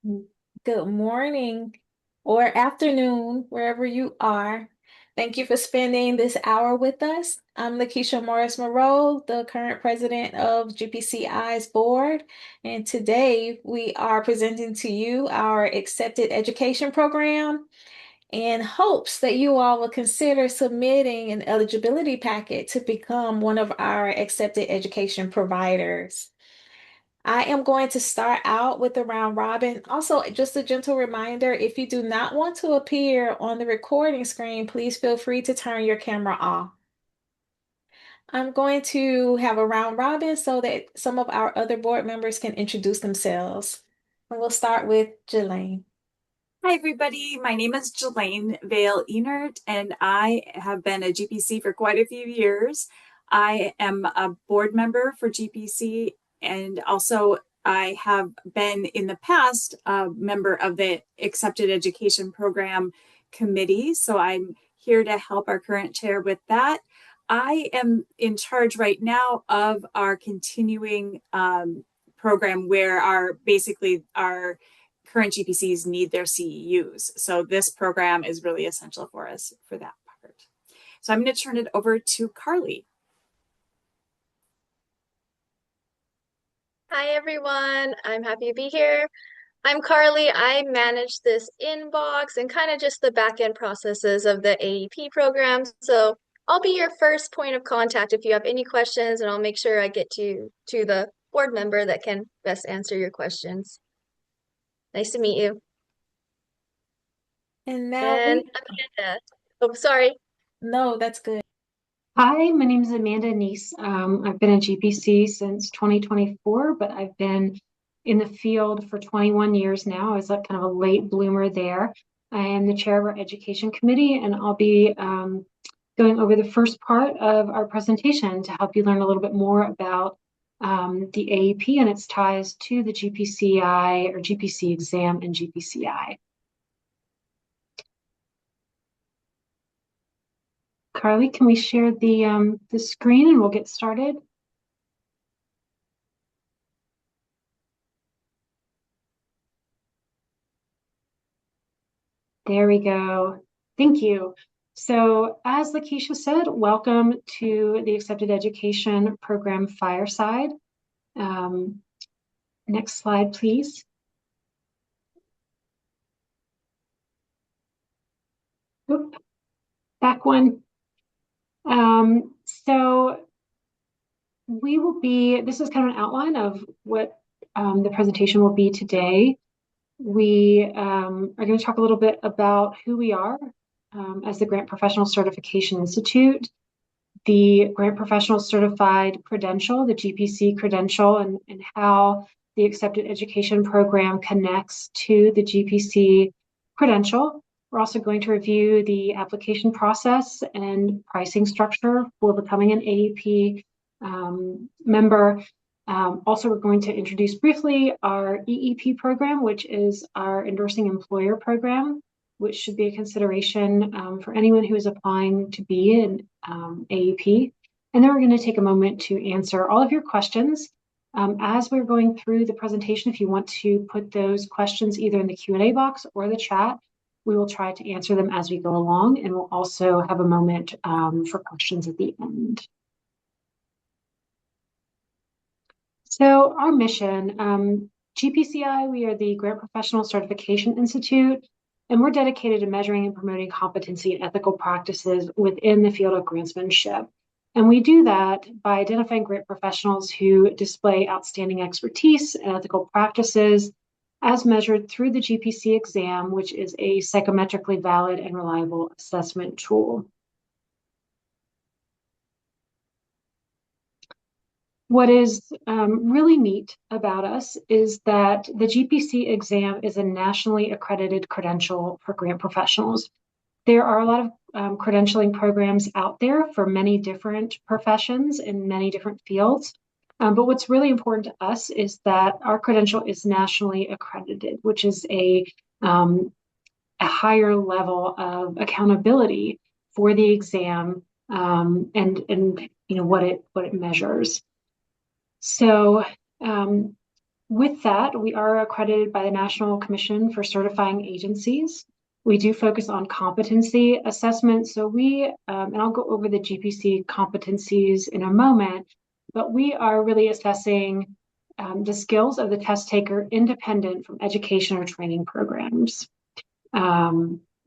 Good morning or afternoon, wherever you are. Thank you for spending this hour with us. I'm Lakeisha Morris Moreau, the current president of GPCI's board, and today we are presenting to you our Accepted Education Program in hopes that you all will consider submitting an eligibility packet to become one of our accepted education providers. I am going to start out with the round robin. Also, just a gentle reminder, if you do not want to appear on the recording screen, please feel free to turn your camera off. I'm going to have a round robin so that some of our other board members can introduce themselves. And we'll start with Jillain. Hi, everybody. My name is Jillain Veil-Ehnert, and I have been a GPC for quite a few years. I am a board member for GPC, and also I have been in the past a member of the Accepted Education Program committee. So I'm here to help our current chair with that. I am in charge right now of our continuing program where our current GPCs need their CEUs. So this program is really essential for us for that part. So I'm going to turn it over to Carly. Hi, everyone. I'm happy to be here. I'm Carly. I manage this inbox and kind of just the back end processes of the AEP program. So I'll be your first point of contact if you have any questions, and I'll make sure I get to the board member that can best answer your questions. Nice to meet you. And now And we, Amanda. Oh, sorry. no, that's good. Hi, my name is Amanda Neese. I've been a GPC since 2024, but I've been in the field for 21 years now. I was like kind of a late bloomer there. I am the chair of our education committee, and I'll be going over the first part of our presentation to help you learn a little bit more about the AEP and its ties to the GPCI or GPC exam and GPCI. Carly, can we share the screen and we'll get started? There we go. Thank you. So as Lakeisha said, welcome to the Accepted Education Program Fireside. Next slide, please. Oop, back one. So this is kind of an outline of what the presentation will be today. We are going to talk a little bit about who we are as the Grant Professional Certification Institute, the Grant Professional Certified Credential, the GPC credential, and how the Accepted Education Program connects to the GPC credential. We're also going to review the application process and pricing structure for becoming an AEP member. Also, we're going to introduce briefly our EEP program, which is our endorsing employer program, which should be a consideration for anyone who is applying to be an AEP. And then we're going to take a moment to answer all of your questions. As we're going through the presentation, if you want to put those questions either in the Q&A box or the chat, we will try to answer them as we go along, and we'll also have a moment for questions at the end. So our mission, GPCI, we are the Grant Professional Certification Institute, and we're dedicated to measuring and promoting competency and ethical practices within the field of grantsmanship. And we do that by identifying grant professionals who display outstanding expertise and ethical practices as measured through the GPC exam, which is a psychometrically valid and reliable assessment tool. What is really neat about us is that the GPC exam is a nationally accredited credential for grant professionals. There are a lot of credentialing programs out there for many different professions in many different fields. But what's really important to us is that our credential is nationally accredited, which is a higher level of accountability for the exam and what it measures. So With that, we are accredited by the National Commission for Certifying Agencies. We do focus on competency assessment. So and I'll go over the GPC competencies in a moment, but we are really assessing the skills of the test taker independent from education or training programs.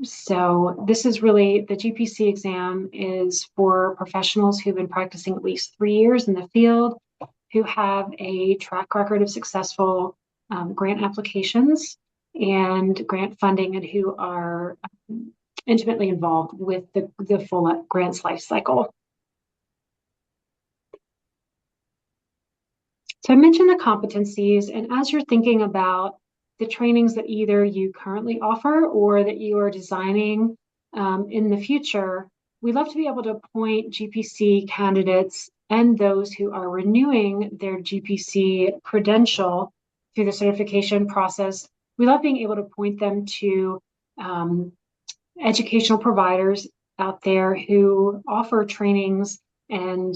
So this is really, the GPC exam is for professionals who've been practicing at least 3 years in the field, who have a track record of successful grant applications and grant funding, and who are intimately involved with the full grants life cycle. So I mentioned the competencies, and as you're thinking about the trainings that either you currently offer or that you are designing in the future, we love to be able to point GPC candidates and those who are renewing their GPC credential through the certification process. We love being able to point them to educational providers out there who offer trainings and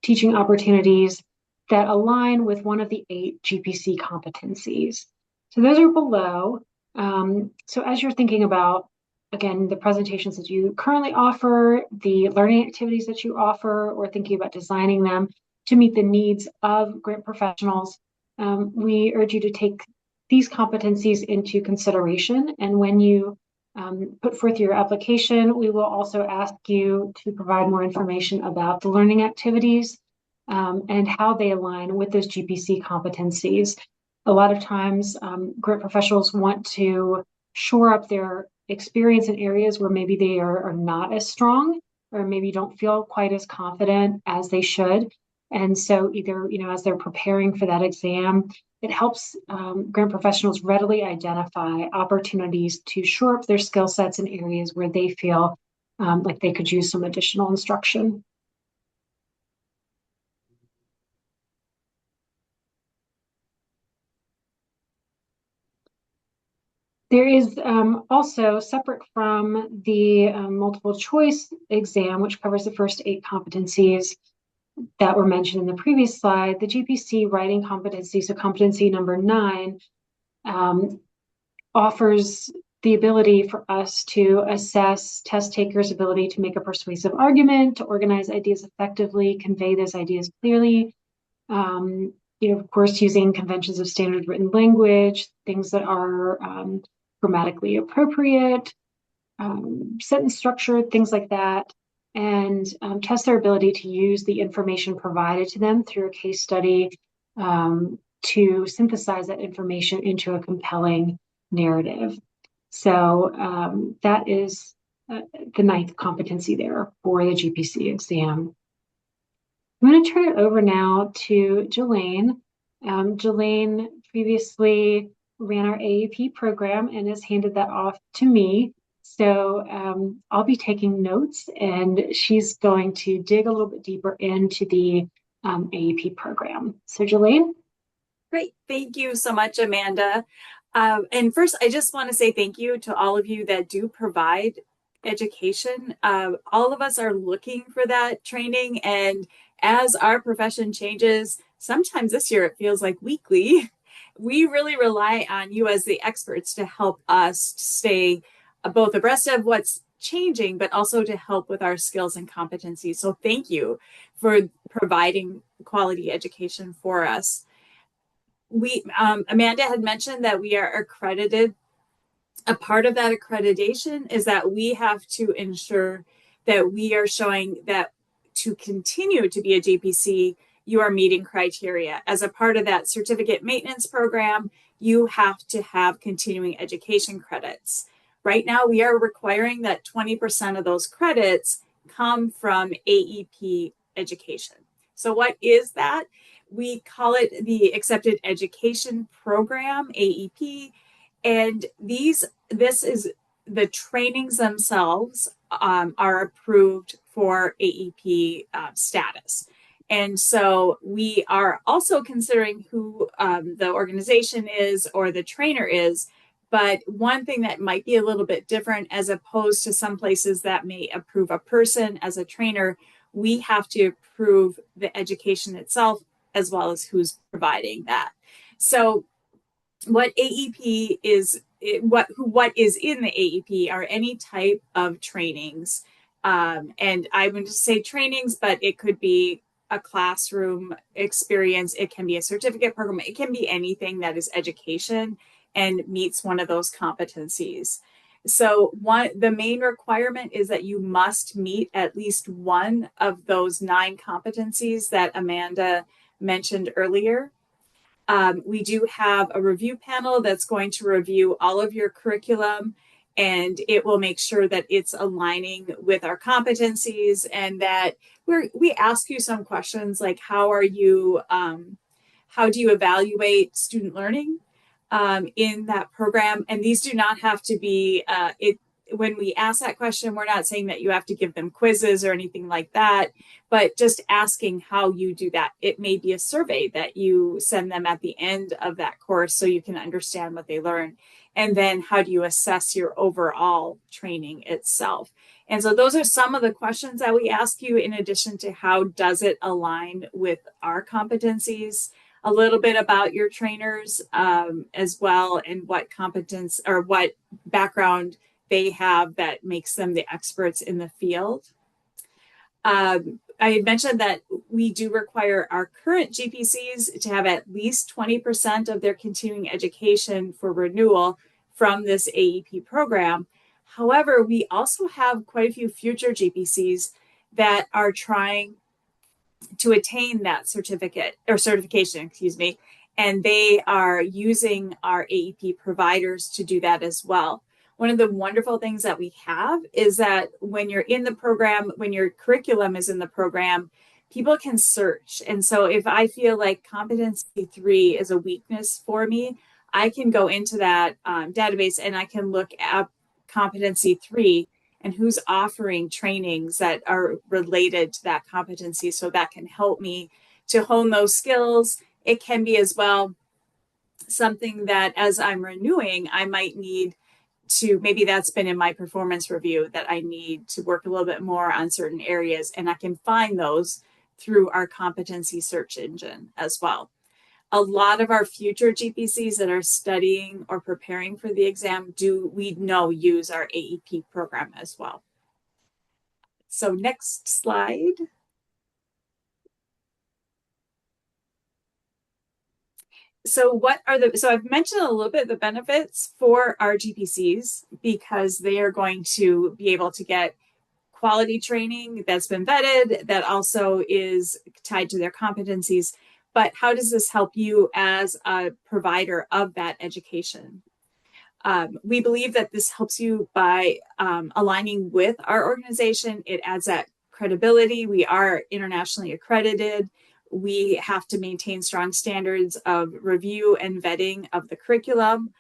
teaching opportunities that align with one of the 8 GPC competencies. So those are below. So as you're thinking about, again, the presentations that you currently offer, the learning activities that you offer, or thinking about designing them to meet the needs of grant professionals, we urge you to take these competencies into consideration. And when you put forth your application, we will also ask you to provide more information about the learning activities and how they align with those GPC competencies. A lot of times, grant professionals want to shore up their experience in areas where maybe they are not as strong, or maybe don't feel quite as confident as they should. And so either, as they're preparing for that exam, it helps grant professionals readily identify opportunities to shore up their skill sets in areas where they feel like they could use some additional instruction. There is also, separate from the multiple choice exam, which covers the first 8 competencies that were mentioned in the previous slide, the GPC writing competency, so competency number 9, offers the ability for us to assess test takers' ability to make a persuasive argument, to organize ideas effectively, convey those ideas clearly, of course, using conventions of standard written language, things that are grammatically appropriate, sentence structure, things like that, and test their ability to use the information provided to them through a case study to synthesize that information into a compelling narrative. So that is the 9th competency there for the GPC exam. I'm going to turn it over now to Jillain. Jillain previously ran our AEP program and has handed that off to me. So I'll be taking notes, and she's going to dig a little bit deeper into the AEP program. So Jillain? Great. Thank you so much, Amanda. And first, I just want to say thank you to all of you that do provide education. All of us are looking for that training, and as our profession changes, sometimes this year it feels like weekly, we really rely on you as the experts to help us stay both abreast of what's changing, but also to help with our skills and competencies. So thank you for providing quality education for us. Amanda had mentioned that we are accredited. A part of that accreditation is that we have to ensure that we are showing that to continue to be a GPC, you are meeting criteria. As a part of that certificate maintenance program, you have to have continuing education credits. Right now, we are requiring that 20% of those credits come from AEP education. So what is that? We call it the Accepted Education Program, AEP, and this is the trainings themselves are approved for AEP status. And so we are also considering who the organization is or the trainer is. But one thing that might be a little bit different, as opposed to some places that may approve a person as a trainer, we have to approve the education itself as well as who's providing that. So what AEP is, what is in the AEP are any type of trainings. And I would just say trainings, but it could be a classroom experience. It can be a certificate program. It can be anything that is education and meets one of those competencies. So the main requirement is that you must meet at least one of those 9 competencies that Amanda mentioned earlier. We do have a review panel that's going to review all of your curriculum, and it will make sure that it's aligning with our competencies, and that we ask you some questions like how do you evaluate student learning in that program? And these do not have to be when we ask that question, we're not saying that you have to give them quizzes or anything like that, but just asking how you do that. It may be a survey that you send them at the end of that course so you can understand what they learn. And then how do you assess your overall training itself? And so those are some of the questions that we ask you, in addition to how does it align with our competencies, a little bit about your trainers as well, and what competence or what background they have that makes them the experts in the field. I had mentioned that we do require our current GPCs to have at least 20% of their continuing education for renewal from this AEP program. However, we also have quite a few future GPCs that are trying to attain that certification, and they are using our AEP providers to do that as well. One of the wonderful things that we have is that when you're in the program, when your curriculum is in the program, people can search. And so if I feel like competency 3 is a weakness for me, I can go into that database and I can look at competency 3 and who's offering trainings that are related to that competency. So that can help me to hone those skills. It can be as well something that as I'm renewing, I might need to, maybe that's been in my performance review that I need to work a little bit more on certain areas, and I can find those through our competency search engine as well. A lot of our future GPCs that are studying or preparing for the exam use our AEP program as well. So next slide. So I've mentioned a little bit of the benefits for our GPCs, because they are going to be able to get quality training that's been vetted, that also is tied to their competencies. But how does this help you as a provider of that education? We believe that this helps you by aligning with our organization. It adds that credibility. We are internationally accredited. We have to maintain strong standards of review and vetting of the curriculum.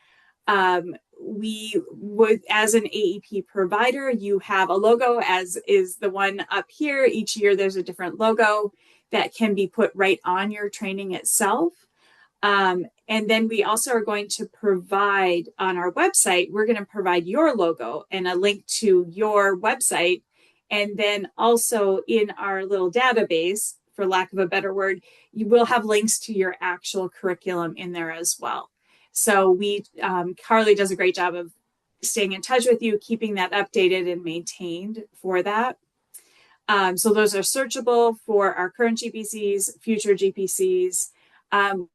We would, as an AEP provider, you have a logo, as is the one up here. Each year there's a different logo that can be put right on your training itself. And then we also are going to provide on our website, we're going to provide your logo and a link to your website. And then also in our little database, for lack of a better word, you will have links to your actual curriculum in there as well. So Carly does a great job of staying in touch with you, keeping that updated and maintained for that. So those are searchable for our current GPCs, future GPCs.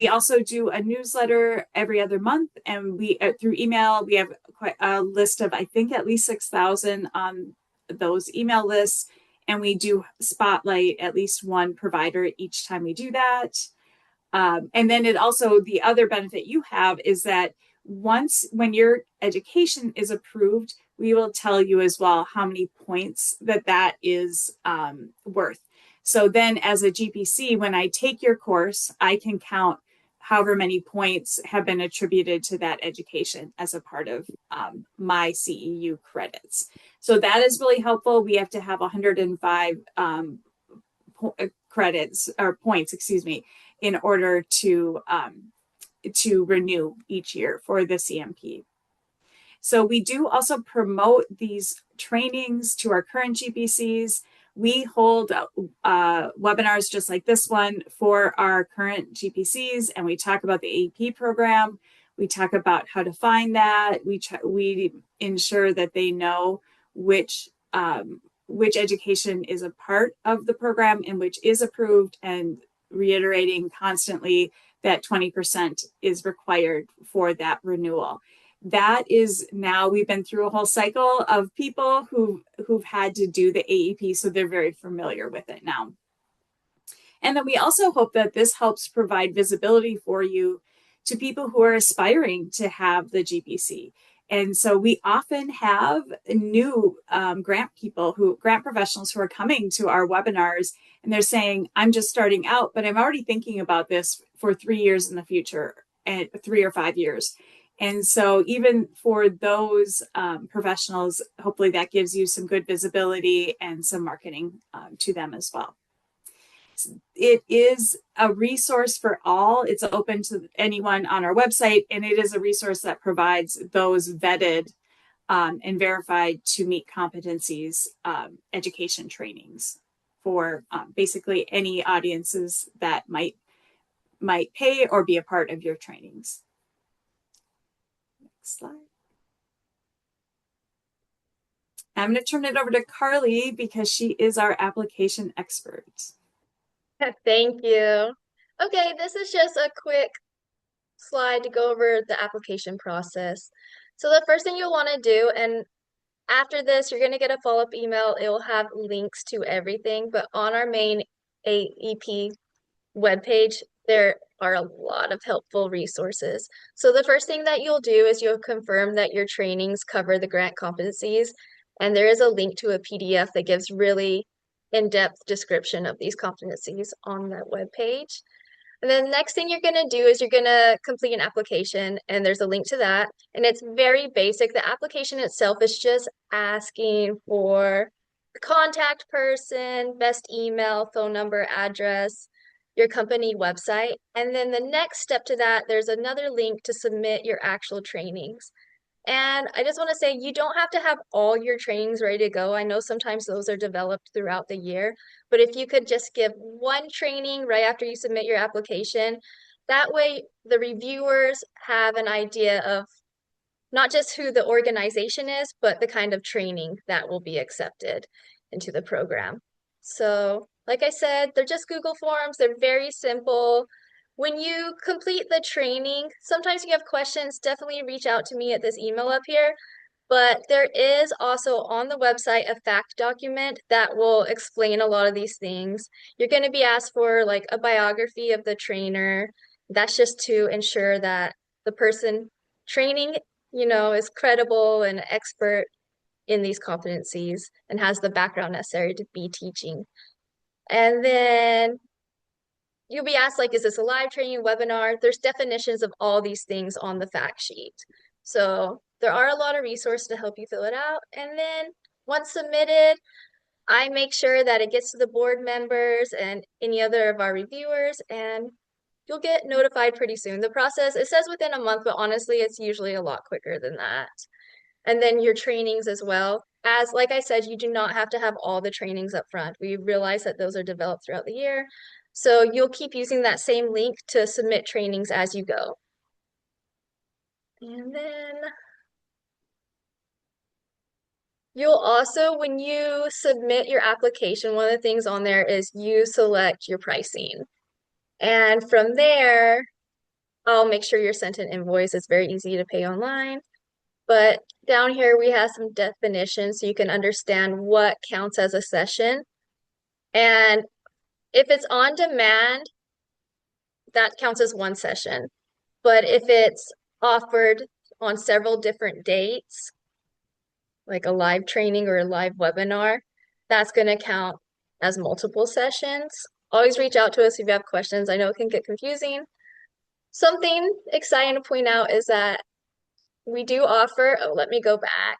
We also do a newsletter every other month, and through email, we have quite a list of, I think, at least 6,000 on those email lists. And we do spotlight at least one provider each time we do that. And then the other benefit you have is that when your education is approved, we will tell you as well how many points that is worth. So then as a GPC, when I take your course, I can count however many points have been attributed to that education as a part of my CEU credits. So that is really helpful. We have to have 105 credits or points, in order to renew each year for the CMP. So we do also promote these trainings to our current GPCs. We hold webinars just like this one for our current GPCs, and we talk about the AEP program. We talk about how to find that. We ensure that they know which education is a part of the program and which is approved, and reiterating constantly that 20% is required for that renewal. That is, now we've been through a whole cycle of people who've had to do the AEP, so they're very familiar with it now. And then we also hope that this helps provide visibility for you to people who are aspiring to have the GPC. And so we often have new grant professionals who are coming to our webinars, and they're saying, I'm just starting out, but I'm already thinking about this for 3 years in the future, and 3 or 5 years. And so even for those professionals, hopefully that gives you some good visibility and some marketing to them as well. It is a resource for all. It's open to anyone on our website, and it is a resource that provides those vetted and verified to meet competencies education trainings for basically any audiences that might pay or be a part of your trainings. Next slide. I'm going to turn it over to Carly because she is our application expert. Thank you. Okay, this is just a quick slide to go over the application process. So the first thing you'll want to do, and after this, you're going to get a follow-up email. It will have links to everything, but on our main AEP webpage, there are a lot of helpful resources. So the first thing that you'll do is you'll confirm that your trainings cover the grant competencies, and there is a link to a PDF that gives really in-depth description of these competencies on that webpage. And then the next thing you're going to do is you're going to complete an application, and there's a link to that. And it's very basic. The application itself is just asking for the contact person, best email, phone number, address, your company website. And then the next step to that, there's another link to submit your actual trainings. And I just want to say, you don't have to have all your trainings ready to go. I know sometimes those are developed throughout the year, but if you could just give one training right after you submit your application, that way the reviewers have an idea of not just who the organization is, but the kind of training that will be accepted into the program. So, like I said, they're just Google Forms. They're very simple. When you complete the training, sometimes you have questions, definitely reach out to me at this email up here. But there is also on the website a fact document that will explain a lot of these things. You're going to be asked for like a biography of the trainer. That's just to ensure that the person training, is credible and expert in these competencies and has the background necessary to be teaching. And then you'll be asked, like, is this a live training webinar? There's definitions of all these things on the fact sheet. So there are a lot of resources to help you fill it out. And then once submitted, I make sure that it gets to the board members and any other of our reviewers, and you'll get notified pretty soon. The process, it says within a month, but honestly, it's usually a lot quicker than that. And then your trainings as well. As like I said, you do not have to have all the trainings up front. We realize that those are developed throughout the year. So you'll keep using that same link to submit trainings as you go. And then you'll also, when you submit your application, one of the things on there is you select your pricing. And from there, I'll make sure you're sent an invoice. It's very easy to pay online. But down here, we have some definitions so you can understand what counts as a session. And if it's on demand, that counts as one session. But if it's offered on several different dates, like a live training or a live webinar, that's going to count as multiple sessions. Always reach out to us if you have questions. I know it can get confusing. Something exciting to point out is that we do offer, let me go back.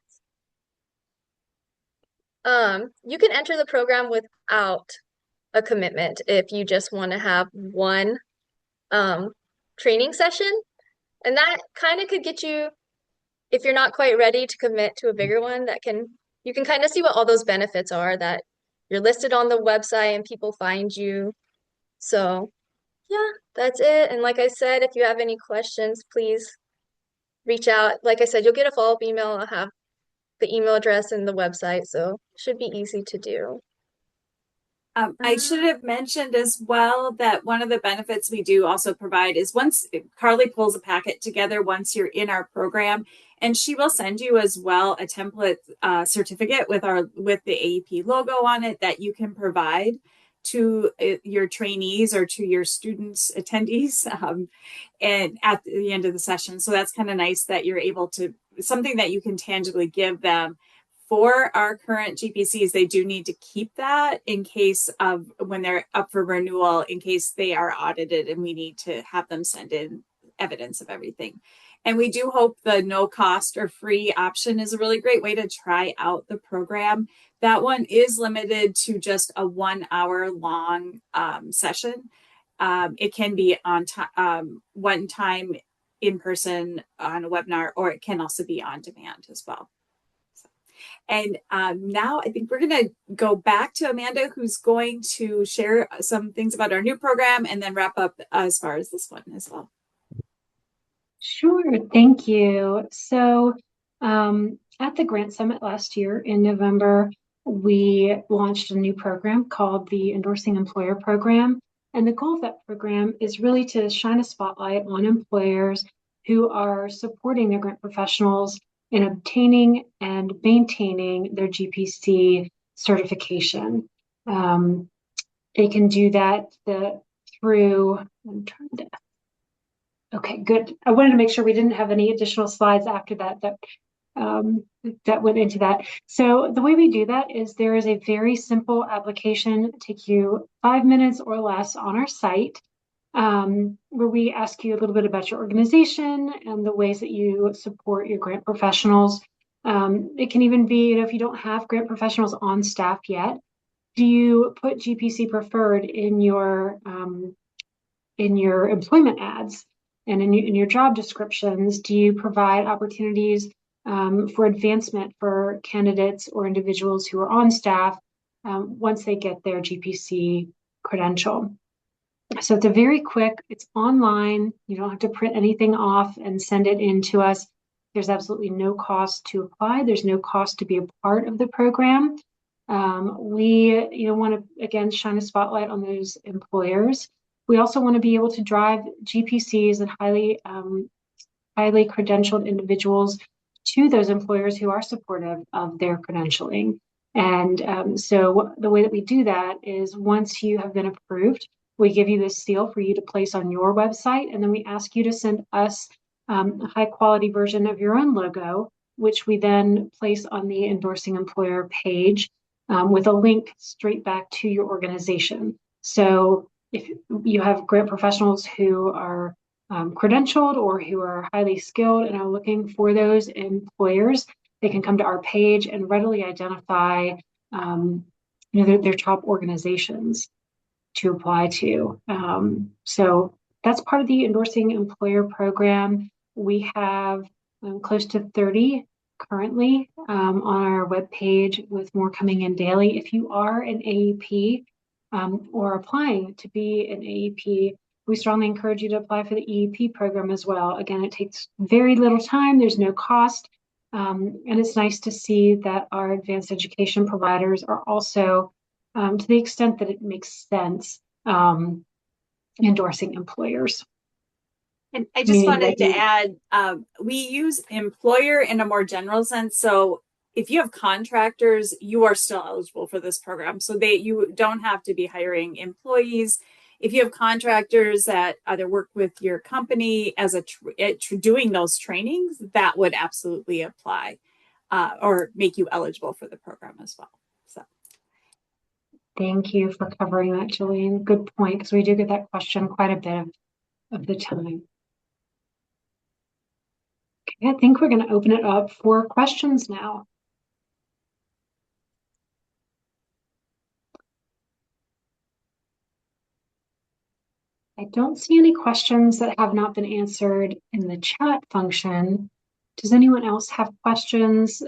You can enter the program without a commitment if you just want to have one training session. And that kind of could get you, if you're not quite ready to commit to a bigger one, you can kind of see what all those benefits are that you're listed on the website and people find you. So yeah, that's it. And like I said, if you have any questions, please reach out. Like I said, you'll get a follow-up email. I'll have the email address and the website, so it should be easy to do. I should have mentioned as well that one of the benefits we do also provide is once Carly pulls a packet together, once you're in our program, and she will send you as well a template certificate with the AEP logo on it that you can provide to your trainees or to your students, attendees, and at the end of the session. So that's kind of nice that you're able to, something that you can tangibly give them. For our current GPCs, they do need to keep that in case of when they're up for renewal, in case they are audited and we need to have them send in evidence of everything. And we do hope the no cost or free option is a really great way to try out the program. That one is limited to just a 1 hour long session. It can be on one time in person on a webinar, or it can also be on demand as well. And now I think we're going to go back to Amanda, who's going to share some things about our new program and then wrap up as far as this one as well. Sure, thank you. So at the Grant Summit last year in November, we launched a new program called the Endorsing Employer Program. And the goal of that program is really to shine a spotlight on employers who are supporting their grant professionals in obtaining and maintaining their GPC certification. They can do that through, I'm trying to, okay, good. I wanted to make sure we didn't have any additional slides after that went into that. So the way we do that is there is a very simple application, take you 5 minutes or less on our site, where we ask you a little bit about your organization and the ways that you support your grant professionals. It can even be, if you don't have grant professionals on staff yet, do you put GPC preferred in your employment ads and in your job descriptions? Do you provide opportunities for advancement for candidates or individuals who are on staff once they get their GPC credential? So it's a very quick, it's online. You don't have to print anything off and send it in to us. There's absolutely no cost to apply. There's no cost to be a part of the program. We want to, again, shine a spotlight on those employers. We also want to be able to drive GPCs and highly credentialed individuals to those employers who are supportive of their credentialing. And so the way that we do that is once you have been approved, we give you this seal for you to place on your website, and then we ask you to send us a high quality version of your own logo, which we then place on the endorsing employer page with a link straight back to your organization. So if you have grant professionals who are credentialed or who are highly skilled and are looking for those employers, they can come to our page and readily identify their top organizations to apply to. So that's part of the Endorsing Employer Program. We have close to 30 currently on our webpage, with more coming in daily. If you are an AEP or applying to be an AEP, we strongly encourage you to apply for the EEP program as well. Again, it takes very little time. There's no cost. And it's nice to see that our advanced education providers are also, to the extent that it makes sense, endorsing employers. And I just wanted to add, we use employer in a more general sense. So if you have contractors, you are still eligible for this program. So you don't have to be hiring employees. If you have contractors that either work with your company as doing those trainings, that would absolutely apply or make you eligible for the program as well. So, thank you for covering that, Jillain. Good point, because we do get that question quite a bit of the time. Okay, I think we're going to open it up for questions now. I don't see any questions that have not been answered in the chat function. Does anyone else have questions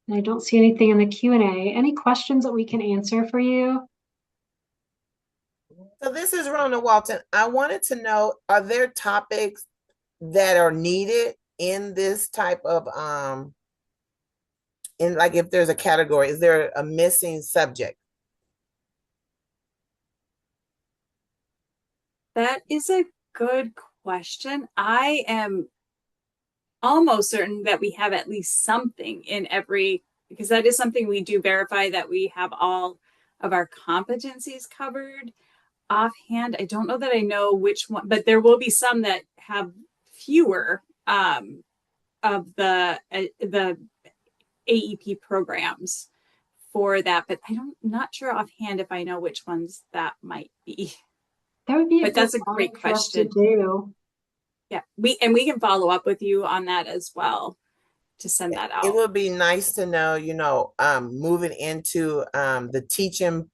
And I don't see anything in the Q&A. Any questions that we can answer for you? So this is Rona Walton. I wanted to know, are there topics that are needed in this type of in like if there's a category, is there a missing subject? That is a good question. I am almost certain that we have at least something in every, because that is something we do verify that we have all of our competencies covered. Offhand, I don't know that I know which one, but there will be some that have fewer of the AEP programs for that, but I'm not sure offhand if I know which ones that might be. That would be a But good that's a great audit for us to question. do. Yeah, we can follow up with you on that as well to send that It out. would be nice to know, moving into the teaching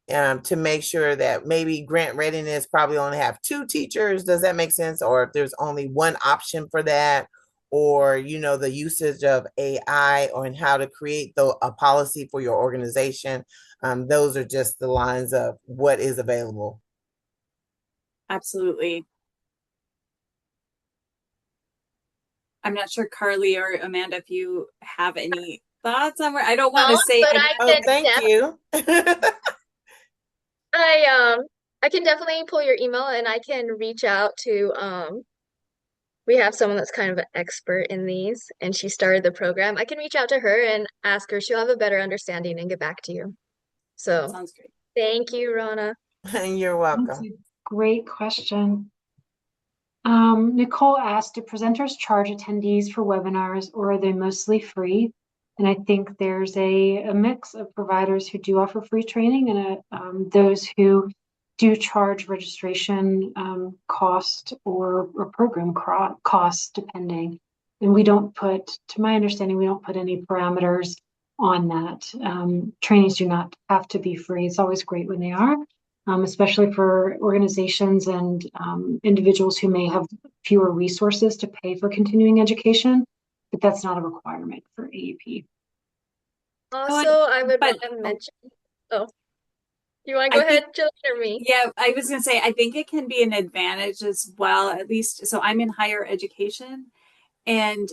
to make sure that maybe grant readiness probably only have two teachers. Does that make sense? Or if there's only one option for that, or the usage of AI or in how to create a policy for your organization. Those are just the lines of what is available. Absolutely. I'm not sure, Carly or Amanda, if you have any thoughts on where I don't want to say. But Oh, thank you. I can definitely pull your email and I can reach out to we have someone that's kind of an expert in these and she started the program. I can reach out to her and ask her. She'll have a better understanding and get back to you. That So sounds great. thank you, Rona. You're That's welcome. a great question. Nicole asked, do presenters charge attendees for webinars or are they mostly free? And I think there's a mix of providers who do offer free training and those who do charge registration cost or program cost depending. And we don't put, to my understanding, we don't put any parameters on that. Trainings do not have to be free. It's always great when they are. Especially for organizations and individuals who may have fewer resources to pay for continuing education, but that's not a requirement for AEP. Also, I would But want to mention, oh, you want to I go ahead, think, Jillain, or me? yeah, I was going to say, I think it can be an advantage as well, at least. So I'm in higher education and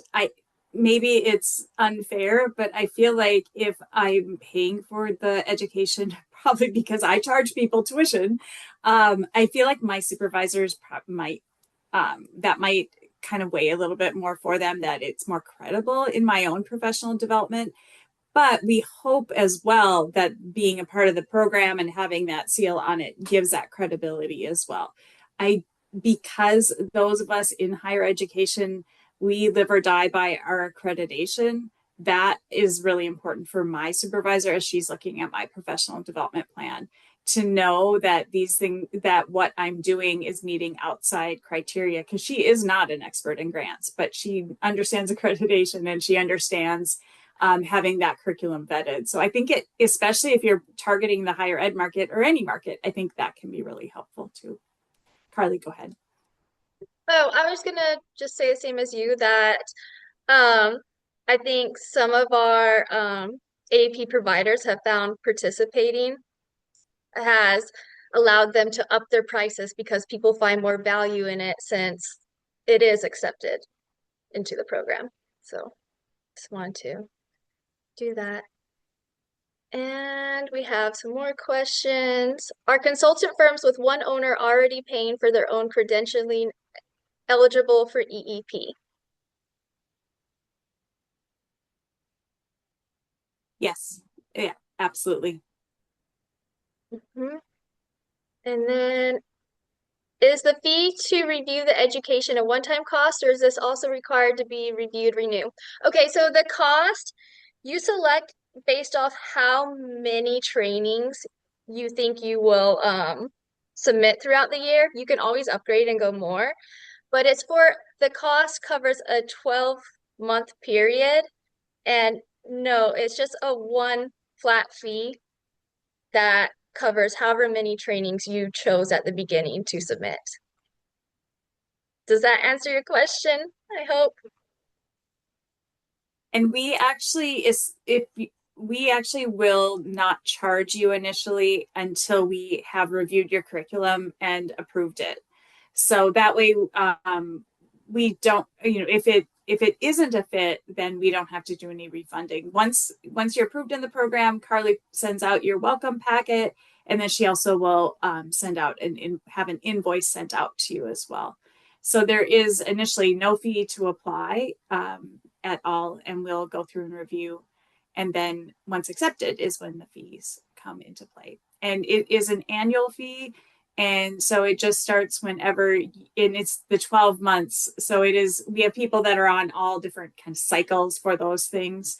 maybe it's unfair, but I feel like if I'm paying for the education, probably because I charge people tuition, I feel like my supervisors might, that might kind of weigh a little bit more for them, that it's more credible in my own professional development. But we hope as well that being a part of the program and having that seal on it gives that credibility as well. Because those of us in higher education, we live or die by our accreditation. That is really important for my supervisor as she's looking at my professional development plan, to know that that what I'm doing is meeting outside criteria, because she is not an expert in grants, but she understands accreditation and she understands having that curriculum vetted. So I think especially if you're targeting the higher ed market or any market, I think that can be really helpful too. Carly, go ahead. Oh, I was gonna just say the same as you that um, I think some of our AEP providers have found participating has allowed them to up their prices because people find more value in it since it is accepted into the program. So just wanted to do that. And we have some more questions. Are consultant firms with one owner already paying for their own credentialing eligible for EEP? Yes. Yeah, absolutely. Mhm. And then is the fee to review the education a one-time cost, or is this also required to be reviewed, renew? Okay, so the cost you select based off how many trainings you think you will submit throughout the year. You can always upgrade and go more, but it's for the cost covers a 12-month period, and no, it's just a one flat fee that covers however many trainings you chose at the beginning to submit. Does that answer your question? I hope. And we actually we actually will not charge you initially until we have reviewed your curriculum and approved it. So that way, we don't, if it isn't a fit, then we don't have to do any refunding. Once you're approved in the program, Carly sends out your welcome packet, and then she also will send out have an invoice sent out to you as well. So there is initially no fee to apply at all, and we'll go through and review. And then once accepted is when the fees come into play. And it is an annual fee. And so it just starts whenever, and it's the 12 months. So we have people that are on all different kind of cycles for those things.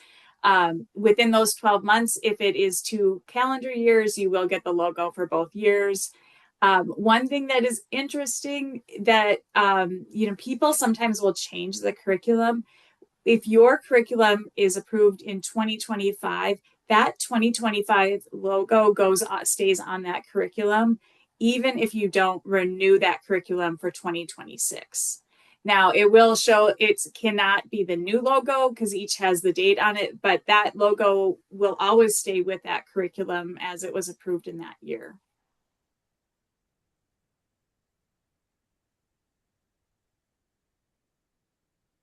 Within those 12 months, if it is 2 calendar years, you will get the logo for both years. One thing that is interesting that, people sometimes will change the curriculum. If your curriculum is approved in 2025, that 2025 logo stays on that curriculum, even if you don't renew that curriculum for 2026. Now, it will show it cannot be the new logo because each has the date on it, but that logo will always stay with that curriculum as it was approved in that year.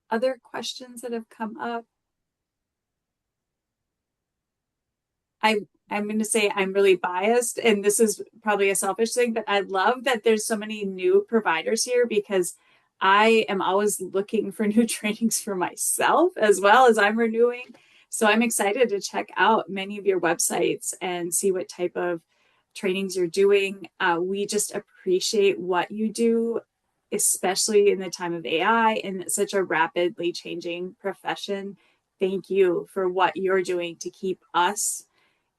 Other questions that have come up? I'm going to say I'm really biased, and this is probably a selfish thing, but I love that there's so many new providers here because I am always looking for new trainings for myself as well as I'm renewing. So I'm excited to check out many of your websites and see what type of trainings you're doing. We just appreciate what you do, especially in the time of AI and such a rapidly changing profession. Thank you for what you're doing to keep us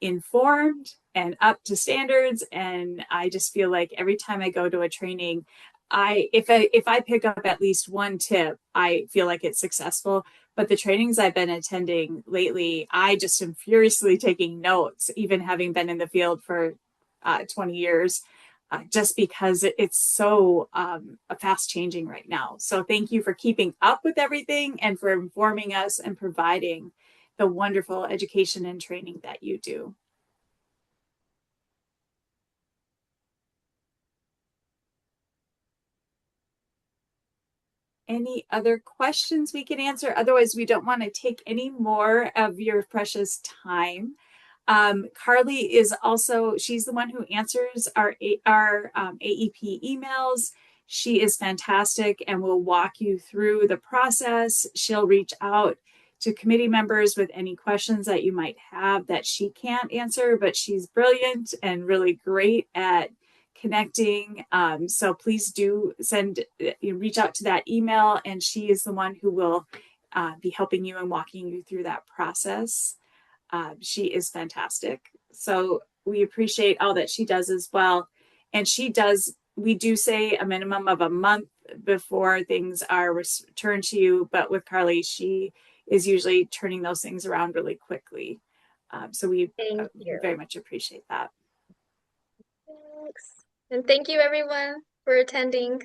informed and up to standards. And I just feel like every time I go to a training, if I pick up at least one tip, I feel like it's successful. But the trainings I've been attending lately, I just am furiously taking notes, even having been in the field for 20 years, just because it's so fast changing right now. So thank you for keeping up with everything and for informing us and providing the wonderful education and training that you do. Any other questions we can answer? Otherwise, we don't want to take any more of your precious time. Carly is also, she's the one who answers our AEP emails. She is fantastic and will walk you through the process. She'll reach out to committee members with any questions that you might have that she can't answer, but she's brilliant and really great at connecting. So please do reach out to that email, and she is the one who will be helping you and walking you through that process. She is fantastic. So we appreciate all that she does as well. And we do say a minimum of a month before things are returned to you. But with Carly, she is usually turning those things around really quickly. So we very much appreciate that. Thanks. And thank you everyone for attending.